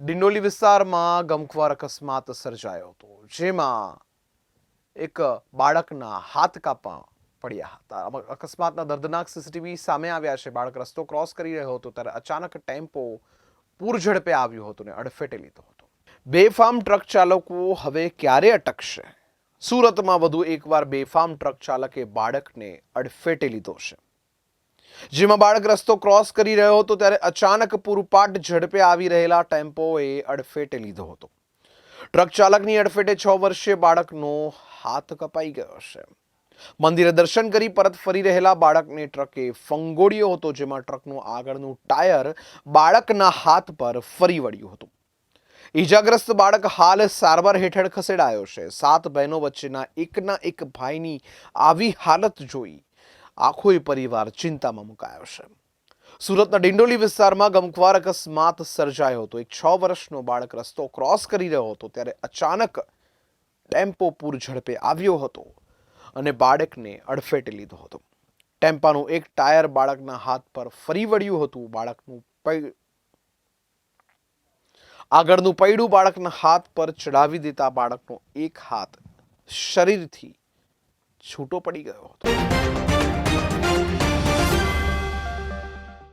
ડિંડોલી વિસ્તારમાં ગમખ્વાર અકસ્માત સર્જાયો હતો, જેમાં એક બાળકના હાથ કાપા પડ્યા હતા. અકસ્માતના દર્દનાક સીસીટીવી સામે આવ્યા છે. બાળક રસ્તો ક્રોસ કરી રહ્યો હતો ત્યારે અચાનક ટેમ્પો પૂર ઝડપે આવ્યો હતો અને અડફેટે લીધો હતો. બેફામ ટ્રક ચાલકો હવે ક્યારે અટકશે? સુરતમાં વધુ એકવાર બેફામ ટ્રક ચાલકે બાળકને અડફેટે લીધો છે, જેમાં બાળક રસ્તો ક્રોસ કરી રહ્યો હતો ત્યારે અચાનક પૂરપાટ ઝડપે આવી રહેલા ટેમ્પોએ અડફેટે લીધો હતો. ટ્રક ચાલકની અડફેટે 6 વર્ષીય બાળકનો હાથ કપાઈ ગયો છે. મંદિરે દર્શન કરી પરત ફરી રહેલા બાળકને ટ્રકે ફંગોળ્યો હતો, જેમાં ટ્રકનું આગળનું ટાયર બાળકના હાથ પર ફરી વળ્યું હતું. ઈજાગ્રસ્ત બાળક હાલ સારવાર હેઠળ ખસેડાયો છે. 7 બહેનો વચ્ચેના એકના એક ભાઈની આવી હાલત જોઈ આખો પરિવાર ચિંતામાં મુકાયો છે. સુરતના ડિંડોલી વિસ્તારમાં ગમખ્વાર અકસ્માત સર્જાયો હતો. એક 6 વર્ષનો બાળક રસ્તો ક્રોસ કરી રહ્યો હતો ત્યારે અચાનક ટેમ્પો પૂર ઝડપે આવ્યો હતો અને બાળકને અડફેટે લીધો હતો. ટેમ્પાનું એક ટાયર બાળકના હાથ પર ફરી વળ્યું હતું. આગળનું પૈડું બાળકના હાથ પર ચડાવી દેતા બાળકનો એક હાથ શરીરથી છૂટો પડી ગયો હતો.